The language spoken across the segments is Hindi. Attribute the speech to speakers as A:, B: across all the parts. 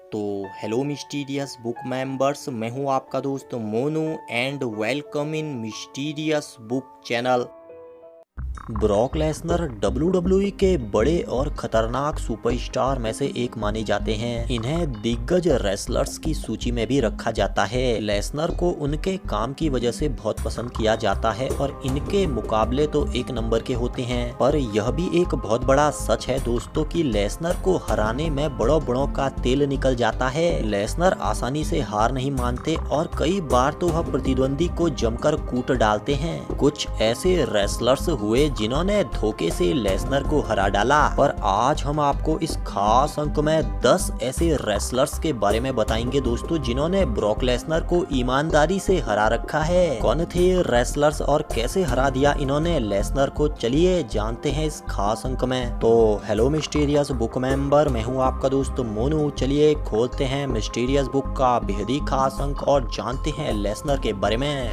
A: तो हेलो मिस्टीरियस बुक मेंबर्स, मैं हूं आपका दोस्त Monu and welcome in mysterious book channel. Brock Lesnar WWE के बड़े और खतरनाक सुपरस्टार में से एक माने जाते हैं। इन्हें दिग्गज रेसलर्स की सूची में भी रखा जाता है। लेसनर को उनके काम की वजह से बहुत पसंद किया जाता है और इनके मुकाबले तो एक नंबर के होते हैं। पर यह भी एक बहुत बड़ा सच है दोस्तों कि लेसनर को हराने में बड़ों बड़ों का तेल निकल जाता है। लेसनर आसानी से हार नहीं मानते और कई बार तो वह प्रतिद्वंदी को जमकर कूट डालते हैं। कुछ ऐसे रेसलर्स हुए जिन्होंने धोखे से लेसनर को हरा डाला। पर आज हम आपको इस खास अंक में 10 ऐसे रेसलर्स के बारे में बताएंगे दोस्तों जिन्होंने ब्रॉक लेसनर को ईमानदारी से हरा रखा है। कौन थे रेसलर्स और कैसे हरा दिया इन्होंने लेसनर को, चलिए जानते हैं इस खास अंक में। तो हेलो मिस्टीरियस बुक मेंबर, मैं हूँ आपका दोस्त मोनू। चलिए खोलते हैं मिस्टीरियस बुक का बेहद ही खास अंक और जानते हैं लेसनर के बारे में।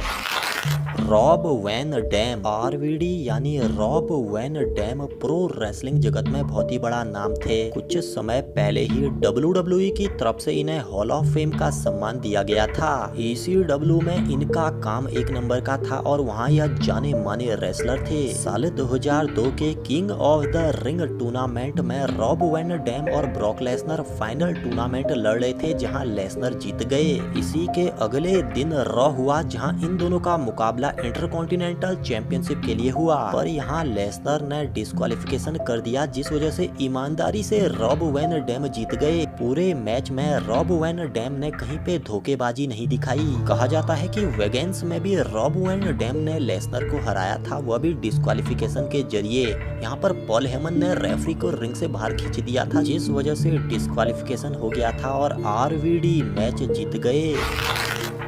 A: रॉब वैन डैम RVD यानी Rob Van Dam pro wrestling जगत में बहुत ही बड़ा नाम थे। कुछ समय पहले ही WWE की तरफ से इन्हें हॉल ऑफ फेम का सम्मान दिया गया था। ECW में इनका काम एक नंबर का था और वहां यह जाने माने रेसलर थे। साल 2002 के king of the ring tournament में रॉब वैन डैम और ब्रॉक लेसनर फाइनल टूर्नामेंट लड़ रहे थे जहां लेसनर जीत गए। इसी के अगले दिन रॉ हुआ जहां इन दोनों का मुकाबला इंटरकॉन्टिनेंटल चैंपियनशिप के लिए हुआ। पर यहाँ लेसनर ने डिस्क्वालिफिकेशन कर दिया जिस वजह से ईमानदारी से रॉब वैन डैम जीत गए। पूरे मैच में रॉब वैन डैम ने कहीं पे धोखेबाजी नहीं दिखाई। कहा जाता है कि वेगन्स में भी रॉब वैन डैम ने लेसनर को हराया था, वह भी डिस्क्वालिफिकेशन के जरिए। यहाँ पर पॉल हेमन ने रेफरी को रिंग से बाहर खींच दिया था जिस वजह से डिस्क्वालिफिकेशन हो गया था और RVD मैच जीत गए।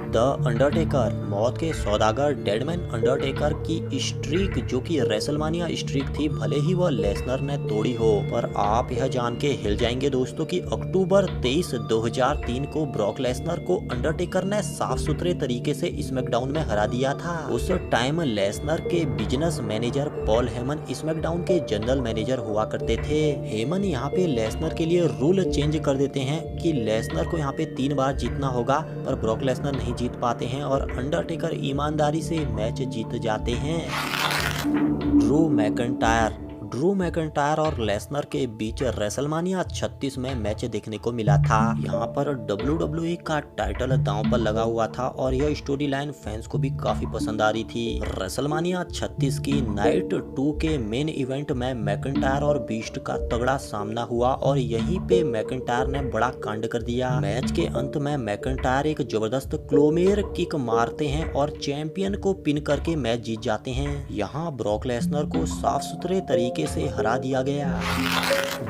A: द अंडरटेकर, मौत के सौदागर डेडमैन अंडरटेकर की स्ट्रीक जो कि रेसलमानिया स्ट्रीक थी, भले ही वह लेसनर ने तोड़ी हो, पर आप यह जान के हिल जाएंगे दोस्तों कि अक्टूबर 23, 2003 को ब्रॉक लेसनर को अंडरटेकर ने साफ सुथरे तरीके से स्मैकडाउन में हरा दिया था। उस टाइम लेसनर के business manager Paul Heyman SmackDown के जनरल मैनेजर हुआ करते थे। हेमन यहाँ पे लेसनर के लिए रूल चेंज कर देते हैं कि लेसनर को यहाँ पे 3 बार जीतना होगा, पर ब्रॉक लेसनर नहीं जीत पाते हैं और अंडरटेकर ईमानदारी से मैच जीत जाते हैं। ड्रू मैकइंटायर और लेसनर के बीच रेसलमानिया 36 में मैच देखने को मिला था। यहाँ पर WWE का टाइटल दांव पर लगा हुआ था और यह स्टोरी लाइन फैंस को भी काफी पसंद आ रही थी। रेसलमानिया 36 की नाइट 2 के मेन इवेंट में मैकइंटायर और बीस्ट का तगड़ा सामना हुआ और यहीं पे मैकइंटायर ने बड़ा कांड कर दिया। मैच के अंत में मैकइंटायर एक जबरदस्त क्लोमेर किक मारते हैं और चैंपियन को पिन करके मैच जीत जाते हैं। यहाँ ब्रॉक लेसनर को साफ सुथरे तरीके से हरा दिया गया।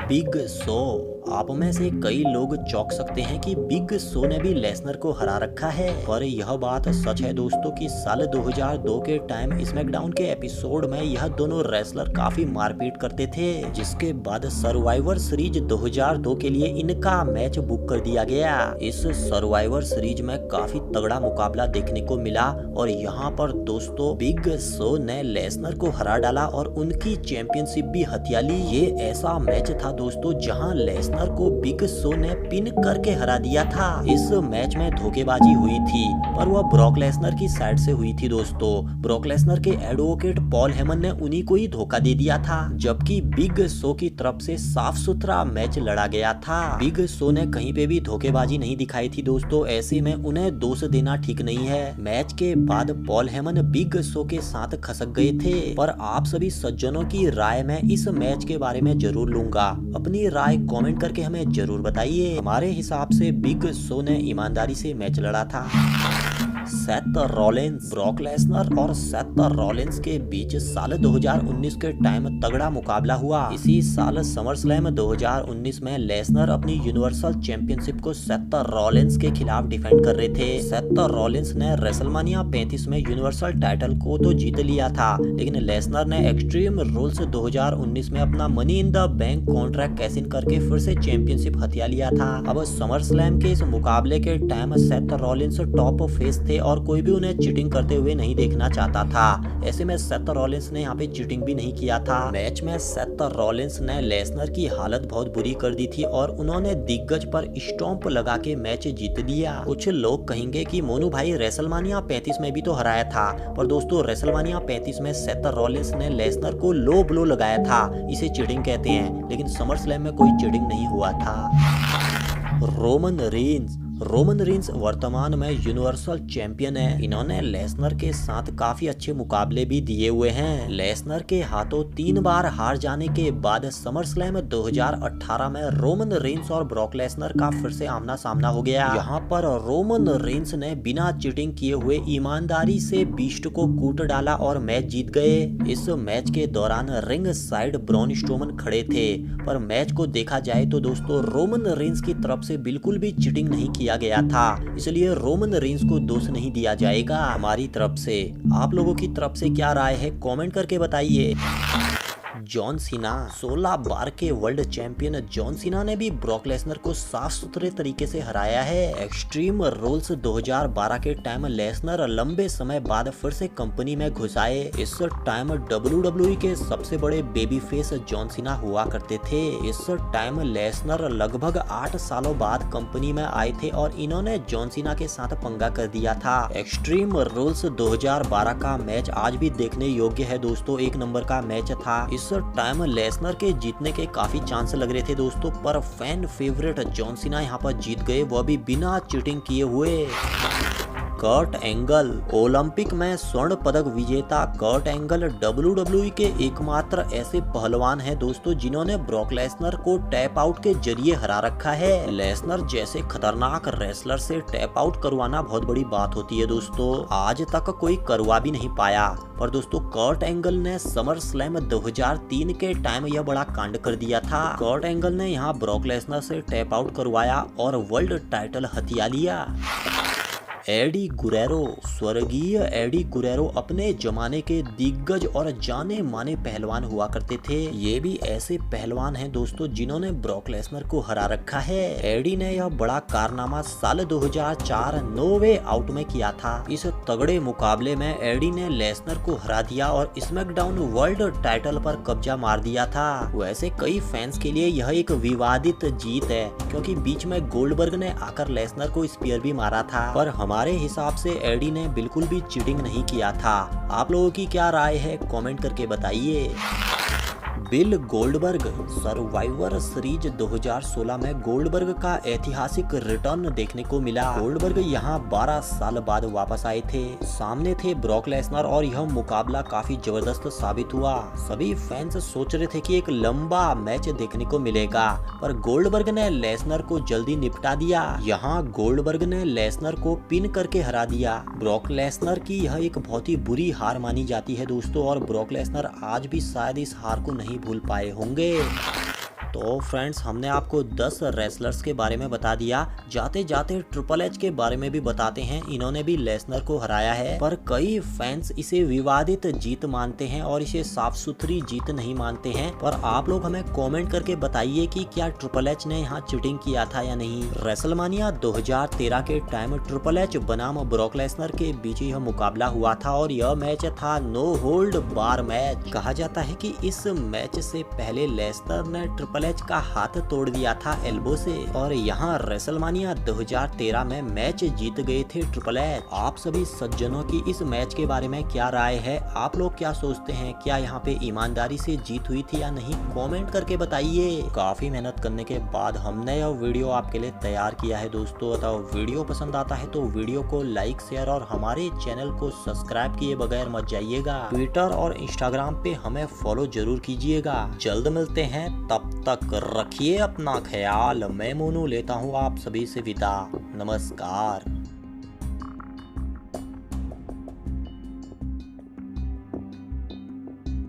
A: बिग शो, आप में से कई लोग चौंक सकते हैं कि बिग शो ने भी लेसनर को हरा रखा है, पर यह बात सच है दोस्तों कि साल 2002 के टाइम स्मैकडाउन के एपिसोड में यह दोनों रेसलर काफी मारपीट करते थे, जिसके बाद सर्वाइवर सीरीज 2002 के लिए इनका मैच बुक कर दिया गया। इस सर्वाइवर सीरीज में काफी तगड़ा मुकाबला देखने को मिला और यहाँ पर दोस्तों बिग शो ने लेसनर को हरा डाला और उनकी चैंपियनशिप भी हथिया ली। ये ऐसा मैच था दोस्तों जहाँ लेसनर को बिग शो ने पिन करके हरा दिया था। इस मैच में धोखेबाजी हुई थी पर वह ब्रॉक लेसनर की साइड से हुई थी दोस्तों। ब्रॉक लेसनर के एडवोकेट पॉल हेमन ने उन्हीं को ही धोखा दे दिया था, जबकि बिग शो की तरफ से साफ सुथरा मैच लड़ा गया था। बिग शो ने कहीं पे भी धोखेबाजी नहीं दिखाई थी दोस्तों, ऐसे में उन्हें दोष देना ठीक नहीं है। मैच के बाद पॉल हेमन बिग शो के साथ खसक गए थे, पर आप सभी सज्जनों की राय मैं इस मैच के बारे में जरूर लूंगा। अपनी राय कमेंट करके हमें जरूर बताइए। हमारे हिसाब से बिग शो ने ईमानदारी से मैच लड़ा था। सेथ रॉलिंस, ब्रॉक लेसनर और सेथ रॉलिंस के बीच साल 2019 के टाइम तगड़ा मुकाबला हुआ। इसी साल समर स्लैम 2019 में लेसनर अपनी यूनिवर्सल चैंपियनशिप को सेथ रॉलिंस के खिलाफ डिफेंड कर रहे थे। सेथ रॉलिंस ने रेसलमानिया 35 में यूनिवर्सल टाइटल को तो जीत लिया था, लेकिन लेसनर ने एक्सट्रीम रूल्स 2019 में अपना money in the bank contract cash in करके फिर से चैंपियनशिप हथिया लिया था। अब समर स्लैम के इस मुकाबले के time Seth Rollins top face थे थे और कोई भी उन्हें चीटिंग करते हुए नहीं देखना चाहता था। ऐसे में सेथ रॉलिंस ने यहाँ पे चीटिंग भी नहीं किया था। मैच में सेथ रॉलिंस ने लेसनर की हालत बहुत बुरी कर दी थी और उन्होंने दिग्गज पर स्टॉम्प लगा के मैच जीत लिया। कुछ लोग कहेंगे कि मोनू भाई रेसलमानिया 35 में भी तो हराया था, पर दोस्तों रेसलमानिया 35 में सेथ रॉलिंस ने लेसनर को लो ब्लो लगाया था, इसे चीटिंग कहते हैं। लेकिन समर स्लैम में कोई चीटिंग नहीं हुआ था। रोमन रेंस वर्तमान में यूनिवर्सल चैंपियन है। इन्होंने लेसनर के साथ काफी अच्छे मुकाबले भी दिए हुए हैं। लेसनर के हाथों 3 बार हार जाने के बाद समर स्लैम 2018 में रोमन रेंस और ब्रॉक लेसनर का फिर से आमना सामना हो गया। यहाँ पर रोमन रेंस ने बिना चीटिंग किए हुए ईमानदारी से बीस्ट को कूट डाला और मैच जीत गए। इस मैच के दौरान रिंग साइड ब्रॉन स्ट्रोमन खड़े थे, पर मैच को देखा जाए तो दोस्तों रोमन रेंस की तरफ से बिल्कुल भी चीटिंग नहीं किया गया था, इसलिए रोमन रेंस को दोष नहीं दिया जाएगा हमारी तरफ से। आप लोगों की तरफ से क्या राय है कमेंट करके बताइए। जॉन सीना 16 बार के वर्ल्ड चैंपियन जॉन सीना ने भी ब्रॉक लेसनर को साफ सुथरे तरीके से हराया है। एक्सट्रीम रूल्स 2012 के टाइम लेसनर लंबे समय बाद फिर से कंपनी में घुस आए। इस टाइम WWE के सबसे बड़े बेबी फेस जॉन सीना हुआ करते थे। इस टाइम लेसनर लगभग 8 सालों बाद कंपनी में आए थे और इन्होंने जॉन सीना के साथ पंगा कर दिया था। एक्सट्रीम रूल्स 2012 का मैच आज भी देखने योग्य है दोस्तों, 1 नंबर का मैच था। इस टाइम लेसनर के जीतने के काफी चांस लग रहे थे दोस्तों, पर फैन फेवरेट जॉन सीना यहाँ पर जीत गए, वो भी बिना चीटिंग किए हुए। कर्ट एंगल ओलंपिक में स्वर्ण पदक विजेता कर्ट एंगल WWE के एकमात्र ऐसे पहलवान हैं दोस्तों जिन्होंने ब्रॉक लेसनर को टैप आउट के जरिए हरा रखा है। लेसनर जैसे खतरनाक रेसलर से टैप आउट करवाना बहुत बड़ी बात होती है दोस्तों, आज तक कोई करवा भी नहीं पाया। पर दोस्तों कर्ट एंगल ने समर स्लैम 2003 के टाइम यह बड़ा कांड कर दिया था। कर्ट एंगल ने यहाँ ब्रॉक लेसनर से टैप आउट करवाया और वर्ल्ड टाइटल हथिया लिया। एडी गुरेरो स्वर्गीय एडी गुरेरो अपने जमाने के दिग्गज और जाने माने पहलवान हुआ करते थे। ये भी ऐसे पहलवान हैं दोस्तों जिन्होंने ब्रॉक लेसनर को हरा रखा है। एडी ने यह बड़ा कारनामा साल 2004 नो वे आउट में किया था। इस तगड़े मुकाबले में एडी ने लेसनर को हरा दिया और स्मैकडाउन वर्ल्ड टाइटल पर कब्जा मार दिया था। वैसे कई फैंस के लिए यह एक विवादित जीत है, क्योंकि बीच में गोल्डबर्ग ने आकर लेसनर को स्पीयर भी मारा था, पर हमारे हिसाब से एडी ने बिल्कुल भी चीटिंग नहीं किया था। आप लोगों की क्या राय है कमेंट करके बताइए। बिल गोल्डबर्ग सर्वाइवर सीरीज 2016 में गोल्डबर्ग का ऐतिहासिक रिटर्न देखने को मिला। गोल्डबर्ग यहां 12 साल बाद वापस आए थे। सामने थे ब्रॉक लेसनर और यह मुकाबला काफी जबरदस्त साबित हुआ। सभी फैंस सोच रहे थे कि एक लंबा मैच देखने को मिलेगा, पर गोल्डबर्ग ने लेसनर को जल्दी निपटा दिया। यहाँ गोल्डबर्ग ने लेसनर को पिन करके हरा दिया। ब्रॉक लेसनर की यह एक बहुत ही बुरी हार मानी जाती है दोस्तों, और ब्रॉक लेसनर आज भी शायद इस हार को नहीं भूल पाए होंगे। तो फ्रेंड्स, हमने आपको 10 रेसलर्स के बारे में बता दिया। जाते जाते ट्रिपल एच के बारे में भी बताते हैं। इन्होंने भी लेसनर को हराया है, पर कई फैंस इसे विवादित जीत मानते हैं और इसे साफ सुथरी जीत नहीं मानते हैं। पर आप लोग हमें कमेंट करके बताइए कि क्या ट्रिपल एच ने यहाँ चीटिंग किया था या नहीं। रेसलमानिया 2013 के टाइम ट्रिपल एच बनाम ब्रॉक लेसनर के बीच यह मुकाबला हुआ था और यह मैच था नो होल्ड बार मैच। कहा जाता है कि इस मैच से पहले लेसनर ने ट्रिपल एच का हाथ तोड़ दिया था एल्बो से, और यहाँ रेसलमानिया 2013 में मैच जीत गए थे ट्रिपल एच। आप सभी सज्जनों की इस मैच के बारे में क्या राय है? आप लोग क्या सोचते हैं? क्या यहाँ पे ईमानदारी से जीत हुई थी या नहीं? कमेंट करके बताइए। काफी मेहनत करने के बाद हमने यह वीडियो आपके लिए तैयार किया है दोस्तों। तो वीडियो पसंद आता है तो वीडियो को लाइक, शेयर और हमारे चैनल को सब्सक्राइब किए बगैर मत जाइएगा। ट्विटर और इंस्टाग्राम पे हमें फॉलो जरूर कीजिएगा। जल्द मिलते हैं, तब तक रखिए अपना ख्याल। मैं मोनू लेता हूँ आप सभी से विदा। नमस्कार।